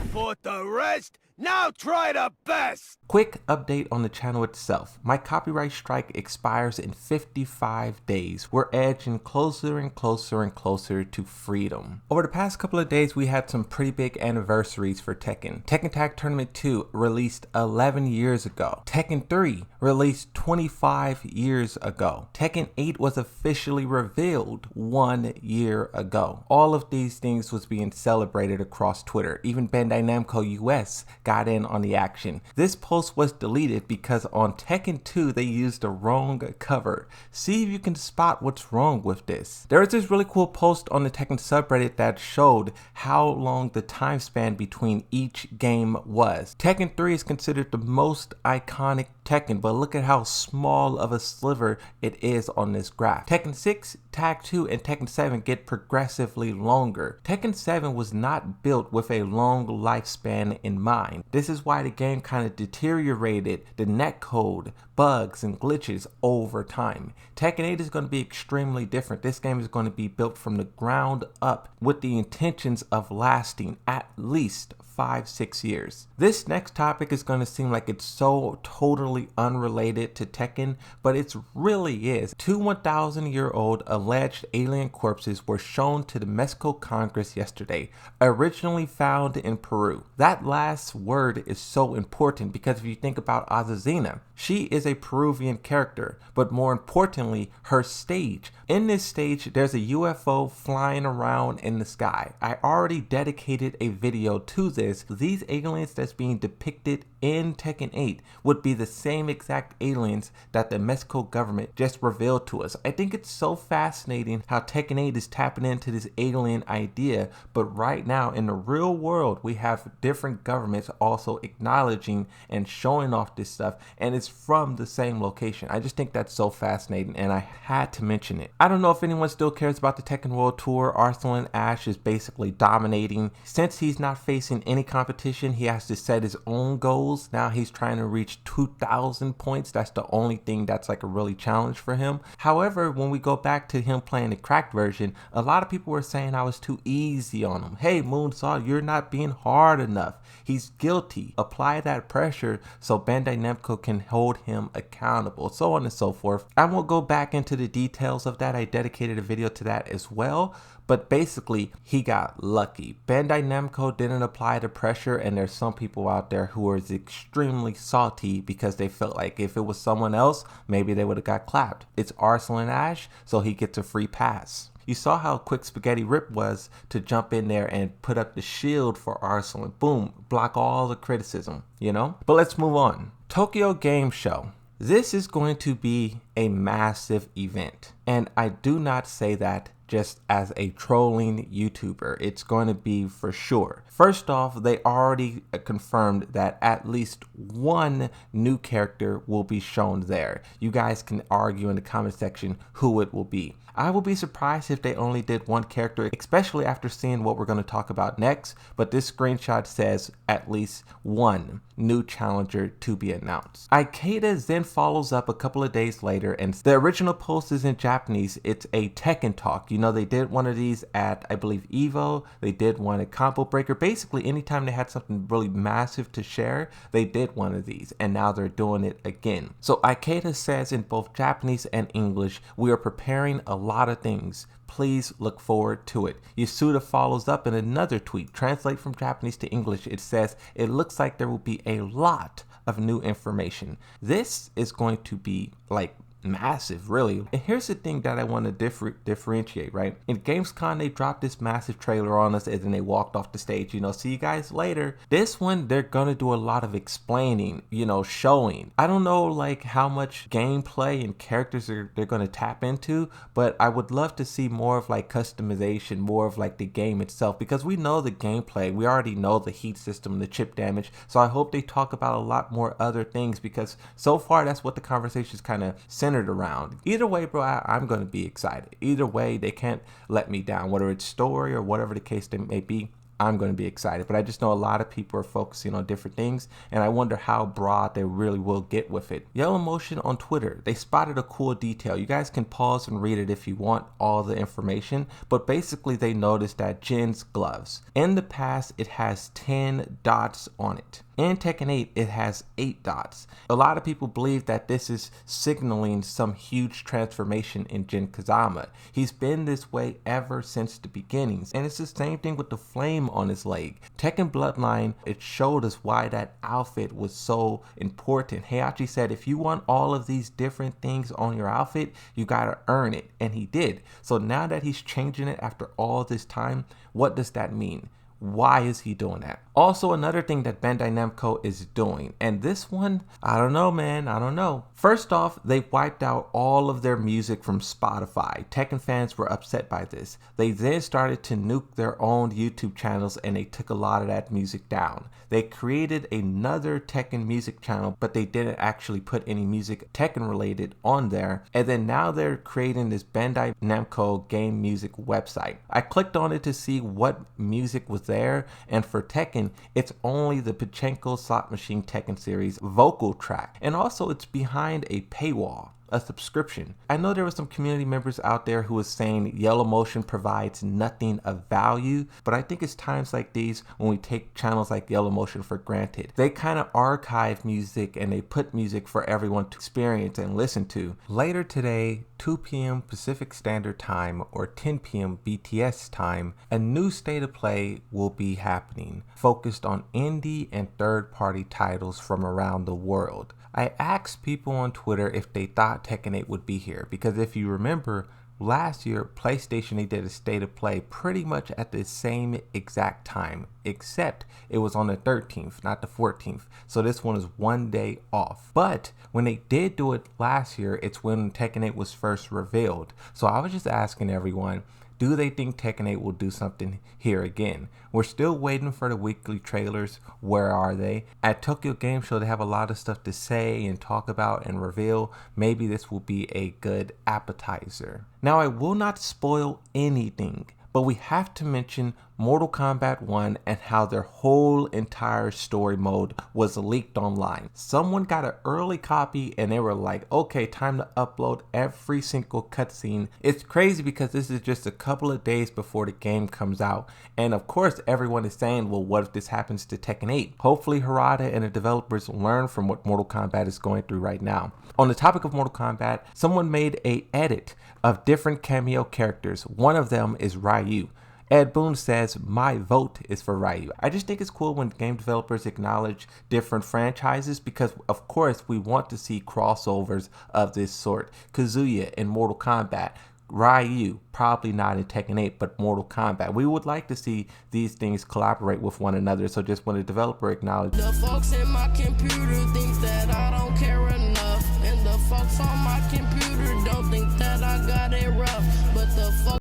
fought the rest, now try the best! Quick update on the channel itself. My copyright strike expires in 55 days. We're edging closer and closer and closer to freedom. Over the past couple of days, we had some pretty big anniversaries for Tekken. Tekken Tag Tournament 2 released 11 years ago. Tekken 3 released 25 years ago. Tekken 8 was officially revealed 1 year ago. All of these things was being celebrated across Twitter. Even Bandai Namco US got in on the action. This post was deleted because on Tekken 2 they used the wrong cover. See if you can spot what's wrong with this. There is this really cool post on the Tekken subreddit that showed how long the time span between each game was. Tekken 3 is considered the most iconic Tekken, but look at how small of a sliver it is on this graph. Tekken 6, Tag 2, and Tekken 7 get progressively longer. Tekken 7 was not built with a long lifespan in mind. This is why the game kind of deteriorated the netcode, bugs, and glitches over time. Tekken 8 is going to be extremely different. This game is going to be built from the ground up with the intentions of lasting at least 5-6 years. This next topic is going to seem like it's so totally unrelated to Tekken, but it really is. Two 1,000-year-old alleged alien corpses were shown to the Mexico Congress yesterday, originally found in Peru. That last word is so important because if you think about Azucena, she is a Peruvian character, but more importantly, her stage. In this stage, there's a UFO flying around in the sky. I already dedicated a video to this. These aliens that's being depicted in Tekken 8 would be the same exact aliens that the Mexico government just revealed to us. I think it's so fascinating how Tekken 8 is tapping into this alien idea, but right now in the real world, we have different governments also acknowledging and showing off this stuff, and it's from the same location. I just think that's so fascinating, and I had to mention it. I don't know if anyone still cares about the Tekken World Tour. Arslan Ash is basically dominating. Since he's not facing any competition, he has to set his own goals. Now he's trying to reach 2,000 points. That's the only thing that's like a really challenge for him. However, when we go back to him playing the cracked version, a lot of people were saying I was too easy on him. Hey, Moonsaw, you're not being hard enough. He's guilty. Apply that pressure so Bandai Namco can hold him accountable, so on and so forth. I won't go back into the details of that. I dedicated a video to that as well. But basically, he got lucky. Bandai Namco didn't apply the pressure, and there's some people out there who are extremely salty because they felt like if it was someone else, maybe they would have got clapped. It's Arslan Ash, so he gets a free pass. You saw how quick Spaghetti Rip was to jump in there and put up the shield for Arslan. Boom, block all the criticism, you know? But let's move on. Tokyo Game Show. This is going to be a massive event, and I do not say that just as a trolling YouTuber. It's going to be for sure. First off, they already confirmed that at least one new character will be shown there. You guys can argue in the comment section who it will be. I will be surprised if they only did one character, especially after seeing what we're going to talk about next, but this screenshot says at least one new challenger to be announced. Ikeda then follows up a couple of days later, and the original post is in Japanese. It's a Tekken talk. You know, they did one of these at, I believe, Evo. They did one at Combo Breaker. Basically, anytime they had something really massive to share, they did one of these, and now they're doing it again. So Ikeda says in both Japanese and English, we are preparing a lot of things. Please look forward to it. Yasuda follows up in another tweet. Translate from Japanese to English. It says, it looks like there will be a lot of new information. This is going to be like massive, really. And here's the thing that I want to differentiate, right? In Gamescom, they dropped this massive trailer on us and then they walked off the stage, you know, see you guys later. This one, they're gonna do a lot of explaining, you know, showing. I don't know like how much gameplay and characters they're gonna tap into, but I would love to see more of like customization, more of like the game itself, because we know the gameplay, we already know the heat system, the chip damage, so I hope they talk about a lot more other things, because so far that's what the conversation is kind of centered around. Either way, bro, I'm going to be excited. Either way, they can't let me down, whether it's story or whatever the case may be. I'm going to be excited. But I just know a lot of people are focusing on different things, and I wonder how broad they really will get with it. Yellow Motion on Twitter, they spotted a cool detail. You guys can pause and read it if you want all the information, but basically they noticed that Jin's gloves, in the past it has 10 dots on it. In Tekken 8, it has 8 dots. A lot of people believe that this is signaling some huge transformation in Jin Kazama. He's been this way ever since the beginnings, and it's the same thing with the flame on his leg. Tekken Bloodline, it showed us why that outfit was so important. Heihachi said, if you want all of these different things on your outfit, you gotta earn it, and he did. So now that he's changing it after all this time, what does that mean? Why is he doing that? Also, another thing that Bandai Namco is doing, and this one, I don't know, man, I don't know. First off, they wiped out all of their music from Spotify. Tekken fans were upset by this. They then started to nuke their own YouTube channels, and they took a lot of that music down. They created another Tekken music channel, but they didn't actually put any music Tekken related on there. And then now they're creating this Bandai Namco game music website. I clicked on it to see what music was there, and for Tekken, it's only the Pachinko Slot Machine Tekken series vocal track, and also it's behind a paywall, a subscription. I know there were some community members out there who was saying Yellow Motion provides nothing of value, but I think it's times like these when we take channels like Yellow Motion for granted. They kind of archive music and they put music for everyone to experience and listen to. Later today, 2 p.m. Pacific Standard Time or 10 p.m. BTS time, a new state of play will be happening, focused on indie and third-party titles from around the world. I asked people on Twitter if they thought Tekken 8 would be here, because if you remember, last year PlayStation, they did a state of play pretty much at the same exact time, except it was on the 13th, not the 14th. So this one is one day off. But when they did do it last year, it's when Tekken 8 was first revealed. So I was just asking everyone, do they think Tekken 8 will do something here again? We're still waiting for the weekly trailers. Where are they? At Tokyo Game Show, they have a lot of stuff to say and talk about and reveal. Maybe this will be a good appetizer. Now, I will not spoil anything, but we have to mention Mortal Kombat 1 and how their whole entire story mode was leaked online. Someone got an early copy and they were like, okay, time to upload every single cutscene. It's crazy because this is just a couple of days before the game comes out. And of course, everyone is saying, well, what if this happens to Tekken 8? Hopefully Harada and the developers learn from what Mortal Kombat is going through right now. On the topic of Mortal Kombat, someone made an edit of different cameo characters. One of them is Ryu. Ed Boon says, my vote is for Ryu. I just think it's cool when game developers acknowledge different franchises because, of course, we want to see crossovers of this sort. Kazuya in Mortal Kombat, Ryu, probably not in Tekken 8, but Mortal Kombat. We would like to see these things collaborate with one another, so just when a developer acknowledges... The folks in my computer think that I don't care enough, and the folks on my computer don't think that I got it rough, but the folks